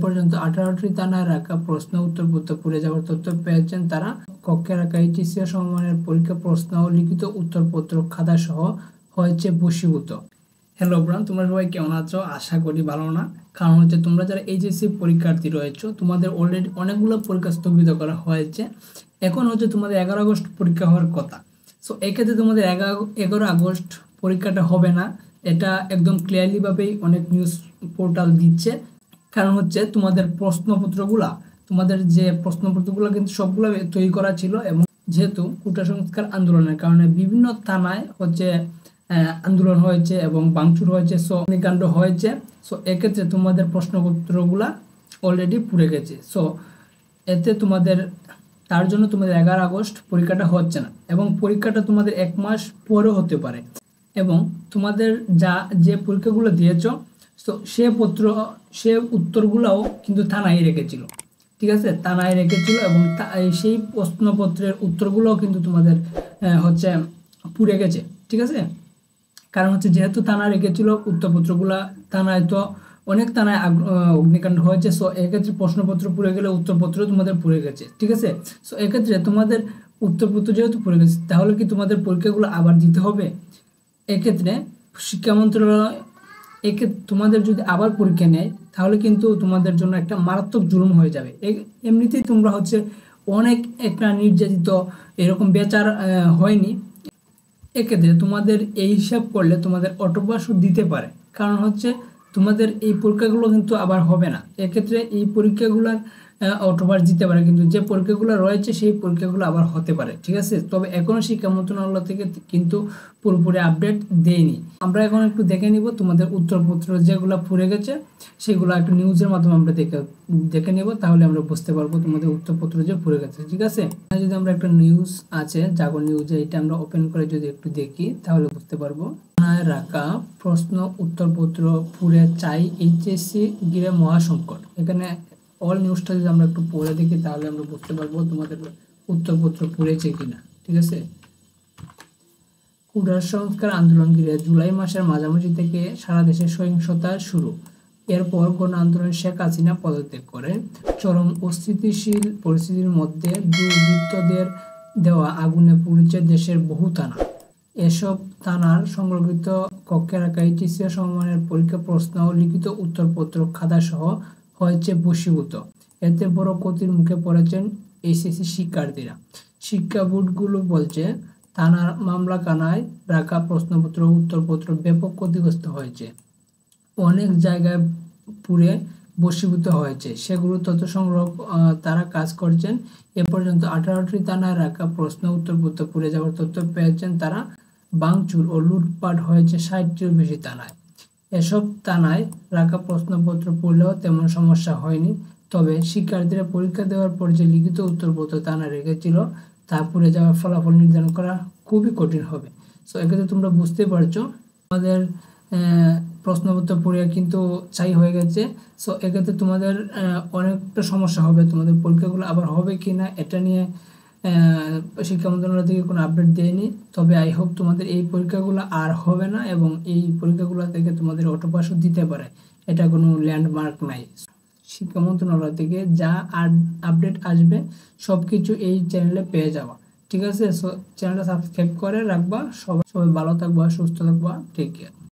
পর্যন্ত 18টি থানায় রাখা প্রশ্ন উত্তরপত্র পুড়ে যাওয়ার তথ্য পেয়েছেন তারা। কক্ষে রাখা এইচএসসি সমমানের পরীক্ষা প্রশ্ন ও লিখিত উত্তরপত্র খাতা সহ হয়েছে বশীভূত। হ্যালো ব্রান, তোমরা সবাই কেমন আছো? আশা করি ভালো না। কারণ হচ্ছে তোমরা যারা এইচএসসি পরীক্ষার্থী রয়েছো, তোমাদের অলরেডি অনেকগুলো পরীক্ষা স্থগিত করা হয়েছে। এখন হচ্ছে তোমাদের 11 আগস্ট পরীক্ষা হওয়ার কথা। সো এক্ষেত্রে তোমাদের 11 আগস্ট পরীক্ষাটা হবে না, এটা একদম ক্লিয়ারলিভাবেই অনেক নিউজ পোর্টাল দিচ্ছে। কারণ হচ্ছে তোমাদের প্রশ্নপত্রগুলো কিন্তু সবগুলো তৈরি করা ছিল, এবং যেহেতু কোটা সংস্কার আন্দোলনের কারণে বিভিন্ন থানায় হচ্ছে আন্দোলন হয়েছে এবং ভাঙচুর হয়েছে, সো অগ্নিকাণ্ড হয়েছে। সো এক্ষেত্রে তোমাদের প্রশ্নপত্রগুলা অলরেডি পুড়ে গেছে। সো এতে তার জন্য তোমাদের 11 আগস্ট পরীক্ষাটা হচ্ছে না, এবং পরীক্ষাটা তোমাদের 1 মাস পরেও হতে পারে। এবং তোমাদের যে পরীক্ষাগুলো দিয়েছ, তো সে উত্তরগুলোও কিন্তু থানায় রেখেছিল, ঠিক আছে, থানায় রেখেছিল, এবং সেই প্রশ্নপত্রের উত্তরগুলোও কিন্তু তোমাদের হচ্ছে পুড়ে গেছে, ঠিক আছে। কারণ হচ্ছে যেহেতু থানায় রেখেছিল উত্তরপত্রগুলা, থানায় তো অনেক থানায় অগ্নিকাণ্ড হয়েছে। সো এক্ষেত্রে প্রশ্নপত্র পুড়ে গেলে উত্তরপত্র তোমাদের পুড়ে গেছে, ঠিক আছে। সো এক্ষেত্রে তোমাদের উত্তরপত্র যেহেতু পুড়ে গেছে, তাহলে কি তোমাদের পরীক্ষাগুলো আবার দিতে হবে? এক্ষেত্রে শিক্ষা মন্ত্রণালয় তোমাদের যদি আবার পরীক্ষা নেয়, তাহলে কিন্তু তোমাদের জন্য একটা মারাত্মক জুলুম হয়ে যাবে। এমনিতেই তোমরা হচ্ছে অনেক একটা নির্যাতিত, এরকম বেচার হয়নি। এক্ষেত্রে তোমাদের এই হিসাব করলে তোমাদের অটোপাসও দিতে পারে, কারণ হচ্ছে তোমাদের এই পরীক্ষাগুলো কিন্তু আবার হবে না। এক্ষেত্রে এই পরীক্ষাগুলোর অটোপাস দিতে পারে, কিন্তু যে পরীক্ষাগুলো রয়েছে সেই পরীক্ষাগুলো আবার হতে পারে, ঠিক আছে। তবে এখনো শিক্ষা মন্ত্রণালয় থেকে কিন্তু পুরোপুরি আপডেট দেয়নি। আমরা এখন একটু দেখে নিব তোমাদের উত্তরপত্র যেগুলো পুড়ে গেছে, সেগুলো একটু নিউজের মাধ্যমে আমরা দেখে নিব, তাহলে আমরা বুঝতে পারবো তোমাদের উত্তরপত্র যে পুড়ে গেছে, ঠিক আছে। যদি আমরা একটা নিউজ আছে জাগো নিউজে, এটা আমরা ওপেন করে যদি একটু দেখি, তাহলে বুঝতে পারবো। থানায় রাখা প্রশ্ন উত্তরপত্র পুড়ে চাই এইচএসসি ঘিরে মহাসংকট। এখানে অল নিউজটা যদি আমরা একটু পড়ে দেখি, তাহলে আমরা বুঝতে পারবো তোমাদের উত্তরপত্র পুড়েছে কিনা, ঠিক আছে। কোটা সংস্কার আন্দোলন ঘিরে জুলাই মাসের মাঝামাঝি থেকে সারা দেশে সহিংসতা শুরু। এরপর গণ আন্দোলনে শেখ হাসিনা পদত্যাগ করেন। চরম অস্থিতিশীল পরিস্থিতির মধ্যে দুর্বৃত্তদের দেওয়া আগুনে পুড়েছে দেশের বহু থানা। এসব থানার সংরক্ষিত কক্ষে রাখা এইচএসসি সমমানের পরীক্ষা প্রশ্ন ও লিখিত উত্তরপত্র খাতা সহ হয়েছে বশীভূত। এতে বড় ক্ষতির মুখে পড়েছেন এইচএসসি শিক্ষার্থীরা। শিক্ষা বোর্ডগুলো বলছে, থানার মামলাখানায় রাখা প্রশ্নপত্র ও উত্তরপত্র ব্যাপক ক্ষতিগ্রস্ত হয়েছে। অনেক জায়গায় পুড়ে বশীভূত হয়েছে, সেগুলো তথ্য সংগ্রহ তারা কাজ করছেন। এ পর্যন্ত 18টি থানায় রাখা প্রশ্ন উত্তরপত্র পুড়ে যাওয়ার তথ্য পেয়েছেন তারা। ভাঙচুর ও লুটপাট হয়েছে 60টিরও বেশি থানায়। এসব থানায় রাখা প্রশ্নপত্র পড়লেও তেমন সমস্যা হয়নি, তবে শিক্ষার্থীরা পরীক্ষা দেওয়ার পর যে লিখিত উত্তরপত্র থানায় রেখেছিল তা পুড়ে যাওয়ার ফলাফল নির্ধারণ করা খুবই কঠিন হবে। সো এক্ষেত্রে তোমরা বুঝতে পারছো আমাদের প্রশ্নপত্র পড়ে কিন্তু চাই হয়ে গেছে। সো এক্ষেত্রে তোমাদের অনেকটা সমস্যা হবে, তোমাদের পরীক্ষাগুলো আবার হবে কি না এটা নিয়ে শিক্ষা মন্ত্রণালয় থেকে কোনো আপডেট দেয়নি। তবে আই হোপ তোমাদের এই পরীক্ষাগুলো আর হবে না, এবং এই পরীক্ষাগুলো থেকে তোমাদের অটোপাসও দিতে পারে, এটা কোনো ল্যান্ডমার্ক নাই। শিক্ষা মন্ত্রণালয় থেকে যা আপডেট আসবে সব কিছু এই চ্যানেলে পেয়ে যাওয়া, ঠিক আছে। সো চ্যানেলটা সাবস্ক্রাইব করে রাখবা। সবাই ভালো থাকবা, সুস্থ থাকবা, টেক কেয়ার।